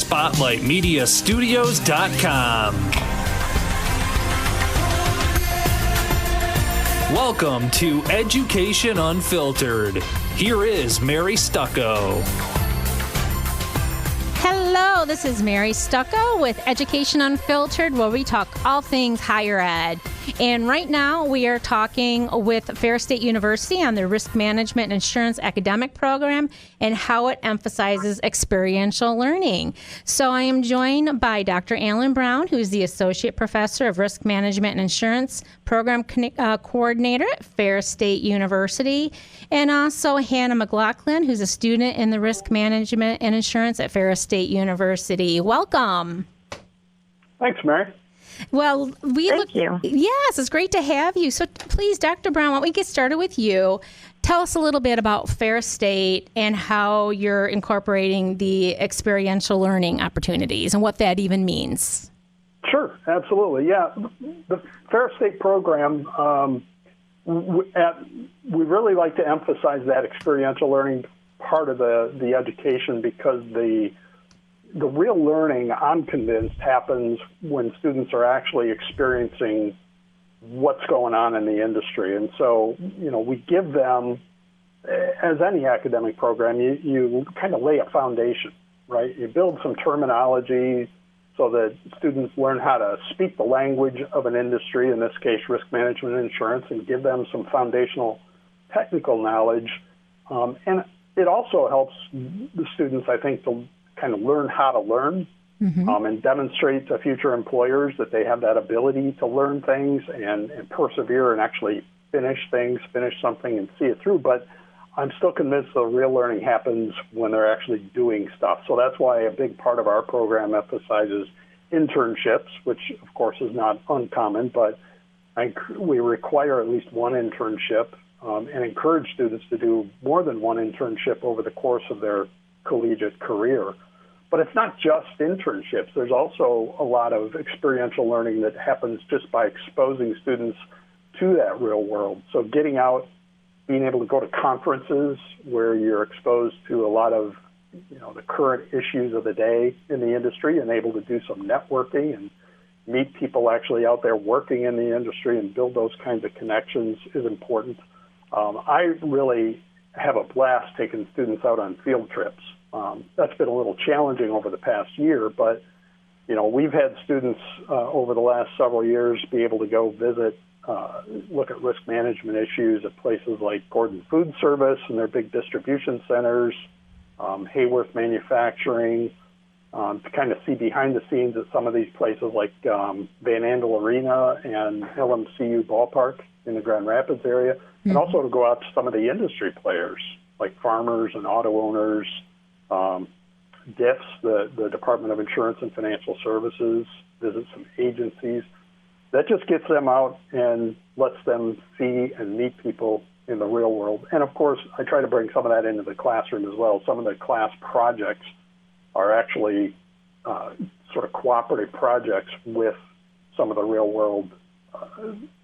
SpotlightMediaStudios.com. Welcome to Education Unfiltered. Here is Mary Stucco. Hello, this is Mary Stucco with Education Unfiltered, where we talk all things higher ed. And right now we are talking with Ferris State University on their Risk Management and Insurance academic program and how it emphasizes experiential learning. So I am joined by Dr. Alan Brown, who is the Associate Professor of Risk Management and Insurance Program Coordinator at Ferris State University, and also Hannah McGlocklin, who's a student in the Risk Management and Insurance at Ferris State University. Welcome. Thanks, Mary. Well, Thank you. Yes, it's great to have you. So please, Dr. Brown, why don't we get started with you? Tell us a little bit about Ferris State and how you're incorporating the experiential learning opportunities and what that even means. Sure, absolutely. Yeah, the Ferris State program, we really like to emphasize that experiential learning part of the education, because the real learning, I'm convinced, happens when students are actually experiencing what's going on in the industry. And so, we give them, as any academic program, you kind of lay a foundation, right? You build some terminology so that students learn how to speak the language of an industry, in this case, risk management and insurance, and give them some foundational technical knowledge. And it also helps the students, I think, to kind of learn how to learn, and demonstrate to future employers that they have that ability to learn things and persevere and actually finish something and see it through. But I'm still convinced the real learning happens when they're actually doing stuff. So that's why a big part of our program emphasizes internships, which of course is not uncommon, but we require at least one internship, and encourage students to do more than one internship over the course of their collegiate career. But it's not just internships. There's also a lot of experiential learning that happens just by exposing students to that real world. So getting out, being able to go to conferences where you're exposed to a lot of the current issues of the day in the industry, and able to do some networking and meet people actually out there working in the industry and build those kinds of connections is important. I really have a blast taking students out on field trips. That's been a little challenging over the past year, but we've had students over the last several years be able to go visit, look at risk management issues at places like Gordon Food Service and their big distribution centers, Hayworth Manufacturing, to kind of see behind the scenes at some of these places like Van Andel Arena and LMCU Ballpark in the Grand Rapids area, and also to go out to some of the industry players like farmers and auto owners, DIFS, the Department of Insurance and Financial Services, visit some agencies. That just gets them out and lets them see and meet people in the real world. And of course, I try to bring some of that into the classroom as well. Some of the class projects are actually sort of cooperative projects with some of the real world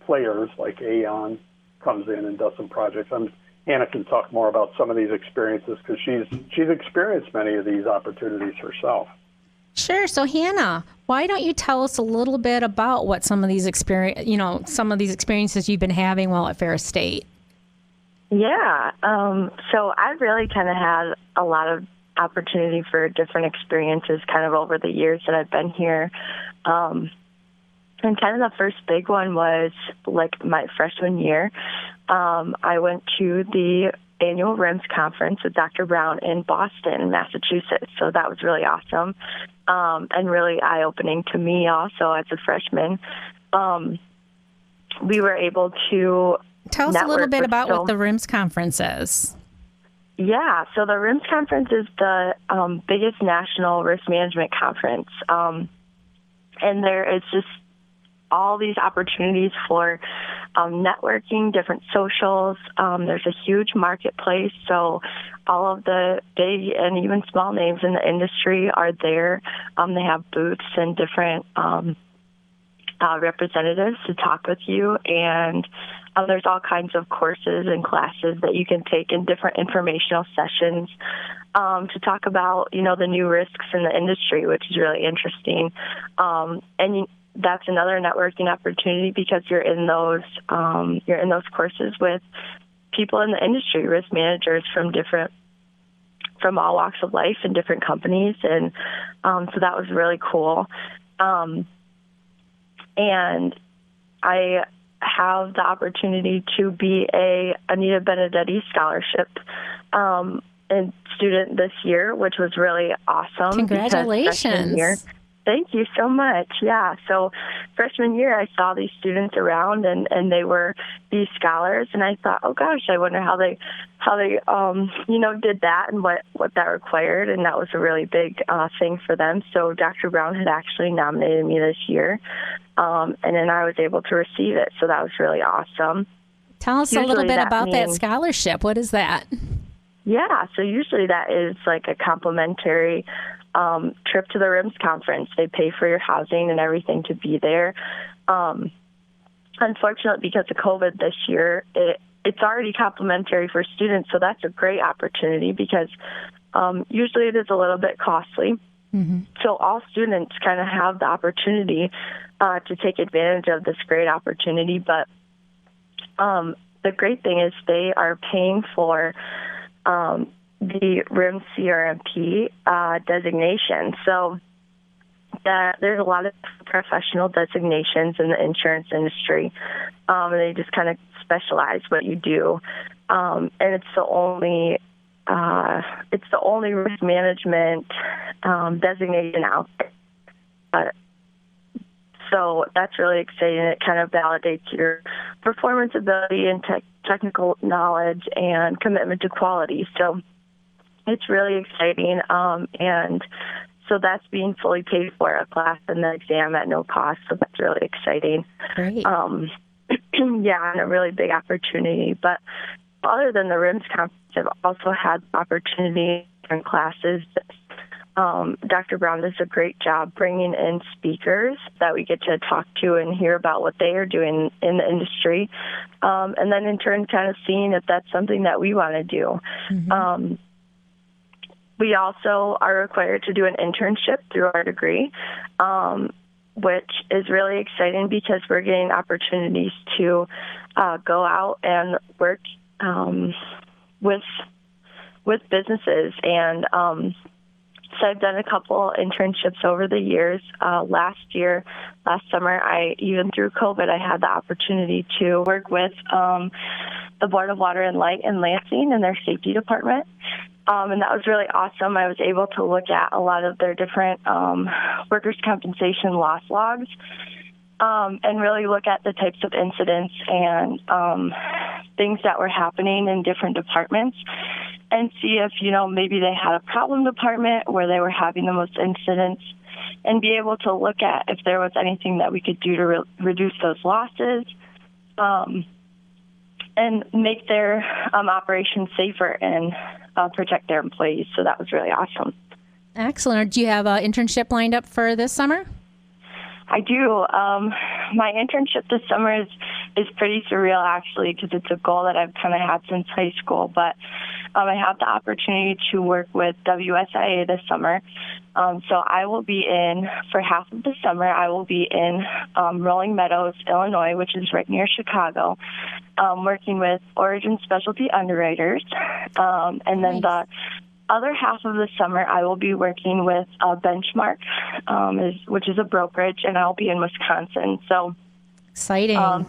players, like Aon comes in and does some projects. Hannah can talk more about some of these experiences because she's experienced many of these opportunities herself. Sure. So Hannah, why don't you tell us a little bit about what some of these experiences you've been having while at Ferris State? Yeah. So I've really kind of had a lot of opportunity for different experiences kind of over the years that I've been here. And kind of the first big one was like my freshman year. I went to the annual RIMS conference with Dr. Brown in Boston, Massachusetts. So that was really awesome, and really eye-opening to me also as a freshman. We were able to tell us a little bit about what the RIMS conference is. Yeah, so the RIMS conference is the biggest national risk management conference, and there is just all these opportunities for networking, different socials. There's a huge marketplace, so all of the big and even small names in the industry are there. They have booths and different representatives to talk with you, and there's all kinds of courses and classes that you can take in different informational sessions. to talk about, the new risks in the industry, which is really interesting. That's another networking opportunity because you're in those courses with people in the industry, risk managers from all walks of life and different companies. And so that was really cool. And I have the opportunity to be a Anita Benedetti Scholarship and student this year, which was really awesome. Congratulations. Thank you so much. Yeah. So freshman year, I saw these students around and they were these scholars. And I thought, oh gosh, I wonder how they did that and what that required. And that was a really big thing for them. So Dr. Brown had actually nominated me this year. And then I was able to receive it. So that was really awesome. Tell us a little bit about that scholarship. What is that? Yeah. So usually that is like a complimentary trip to the RIMS conference. They pay for your housing and everything to be there. Unfortunately, because of COVID this year, it's already complimentary for students, so that's a great opportunity because usually it is a little bit costly. Mm-hmm. So all students kind of have the opportunity to take advantage of this great opportunity. But the great thing is they are paying for the RIMS CRMP designation. So there's a lot of professional designations in the insurance industry, and they just kind of specialize what you do. And it's the only risk management designation out there. So that's really exciting. It kind of validates your performance ability and technical knowledge and commitment to quality. So it's really exciting, and so that's being fully paid for, a class and the exam at no cost, so that's really exciting. Great. Yeah, and a really big opportunity. But other than the RIMS conference, I've also had the opportunity in classes. Dr. Brown does a great job bringing in speakers that we get to talk to and hear about what they are doing in the industry, and then in turn kind of seeing if that's something that we want to do. Mm-hmm. We also are required to do an internship through our degree, which is really exciting because we're getting opportunities to go out and work with businesses. And so I've done a couple internships over the years. Last summer, even through COVID, I had the opportunity to work with the Board of Water and Light in Lansing and their safety department. And that was really awesome. I was able to look at a lot of their different workers' compensation loss logs and really look at the types of incidents and things that were happening in different departments and see if, maybe they had a problem department where they were having the most incidents and be able to look at if there was anything that we could do to reduce those losses and make their operations safer and protect their employees. So that was really awesome. Excellent. Do you have an internship lined up for this summer? I do. My internship this summer is pretty surreal, actually, because it's a goal that I've kind of had since high school. But I have the opportunity to work with WSIA this summer. So I will be for half of the summer, I will be in Rolling Meadows, Illinois, which is right near Chicago, working with Origin Specialty Underwriters. And then the other half of the summer, I will be working with Benchmark, which is a brokerage, and I'll be in Wisconsin. So exciting.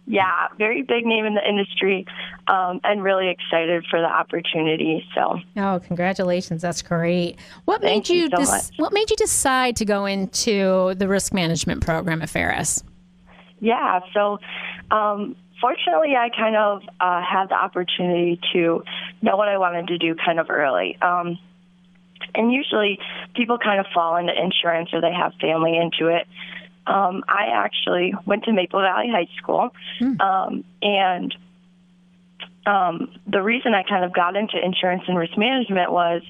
Yeah, very big name in the industry, and really excited for the opportunity. So, congratulations! That's great. What made you decide to go into the risk management program at Ferris? Yeah, so fortunately, I kind of had the opportunity to know what I wanted to do kind of early. And usually, people kind of fall into insurance or they have family into it. I actually went to Maple Valley High School, and the reason I kind of got into insurance and risk management was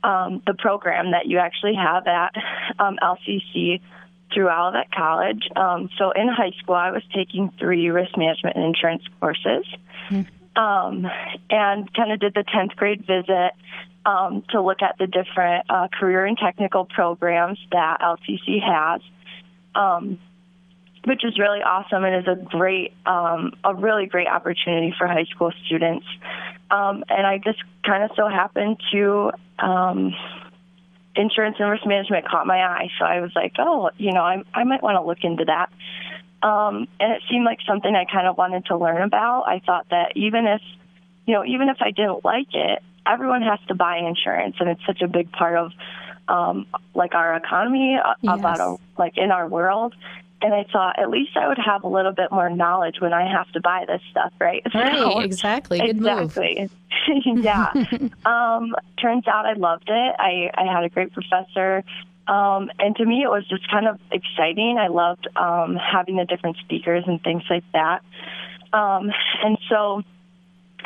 the program that you actually have at LCC through Olivet College. So in high school, I was taking 3 risk management and insurance courses, and kind of did the 10th grade visit, to look at the different career and technical programs that LCC has, which is really awesome and is a really great opportunity for high school students. And I just kind of so happened to insurance and risk management caught my eye. So I was like, I might want to look into that. And it seemed like something I kind of wanted to learn about. I thought that even if I didn't like it, everyone has to buy insurance, and it's such a big part of our economy, about in our world. And I thought at least I would have a little bit more knowledge when I have to buy this stuff, right? Right, exactly. Good move. Yeah. Turns out I loved it. I had a great professor. And to me, it was just kind of exciting. I loved having the different speakers and things like that. And so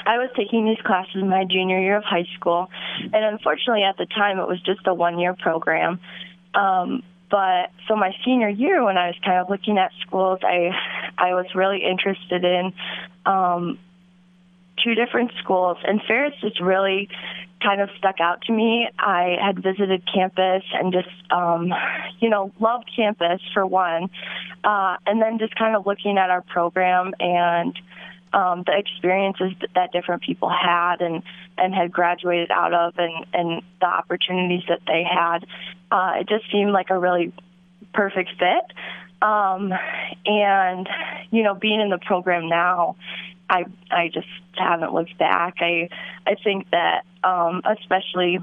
I was taking these classes in my junior year of high school. And unfortunately, at the time, it was just a one-year program. But so my senior year, when I was kind of looking at schools, I was really interested in two different schools. And Ferris just really kind of stuck out to me. I had visited campus and just, loved campus for one. And then just kind of looking at our program and the experiences that different people had and had graduated out of and the opportunities that they had. It just seemed like a really perfect fit. And, being in the program now, I just haven't looked back. I think that especially,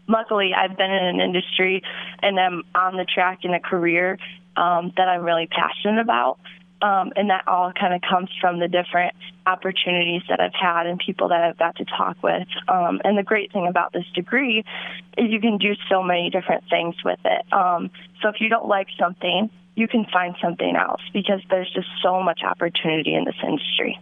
luckily, I've been in an industry and I'm on the track in a career that I'm really passionate about. And that all kind of comes from the different opportunities that I've had and people that I've got to talk with. And the great thing about this degree is you can do so many different things with it. So if you don't like something, you can find something else because there's just so much opportunity in this industry.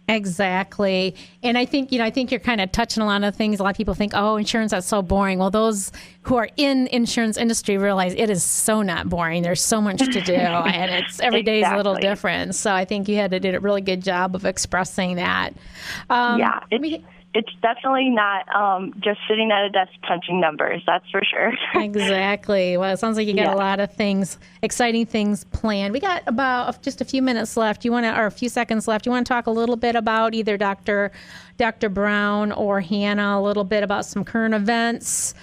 Exactly. And I think you're kind of touching a lot of things. A lot of people think, oh, insurance, that's so boring. Well, those who are in insurance industry realize it is so not boring. There's so much to do and it's every day is a little different. So I think you did a really good job of expressing that. It's definitely not just sitting at a desk punching numbers. That's for sure. Exactly. Well, it sounds like you got a lot of things, exciting things planned. We got about just a few minutes left. Or a few seconds left. You want to talk a little bit about either Dr. Brown or Hannah, a little bit about some current events,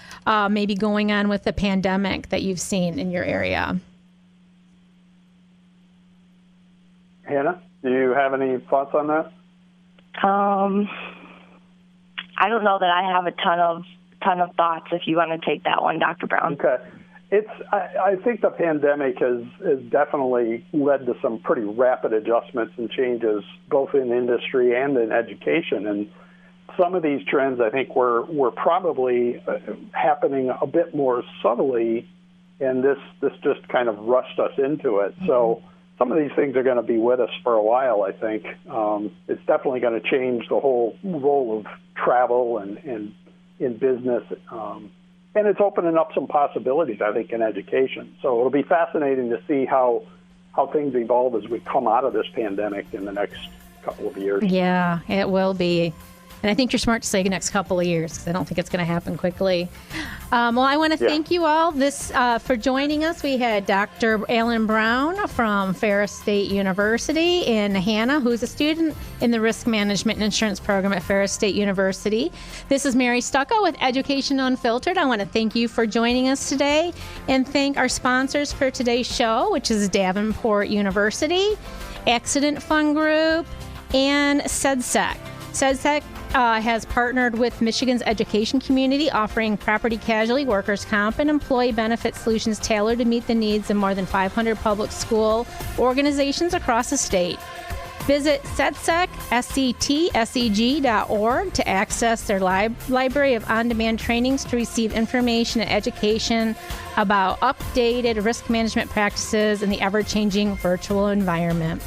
maybe going on with the pandemic that you've seen in your area. Hannah, do you have any thoughts on that? I don't know that I have a ton of thoughts. If you want to take that one, Dr. Brown. Okay, I think the pandemic has definitely led to some pretty rapid adjustments and changes, both in industry and in education. And some of these trends, I think, were probably happening a bit more subtly, and this just kind of rushed us into it. Mm-hmm. So some of these things are going to be with us for a while, I think. It's definitely going to change the whole role of travel and in business. And it's opening up some possibilities, I think, in education. So it'll be fascinating to see how things evolve as we come out of this pandemic in the next couple of years. Yeah, it will be. And I think you're smart to say the next couple of years because I don't think it's going to happen quickly. Well, I want to thank you all for joining us. We had Dr. Alan Brown from Ferris State University and Hannah, who's a student in the Risk Management and Insurance program at Ferris State University. This is Mary Stucco with Education Unfiltered. I want to thank you for joining us today and thank our sponsors for today's show, which is Davenport University, Accident Fund Group, and SEDSEC. SEDSEC has partnered with Michigan's education community, offering property casualty, workers' comp, and employee benefit solutions tailored to meet the needs of more than 500 public school organizations across the state. Visit SEDSEC, SETSEG.org to access their library of on-demand trainings to receive information and education about updated risk management practices in the ever-changing virtual environment.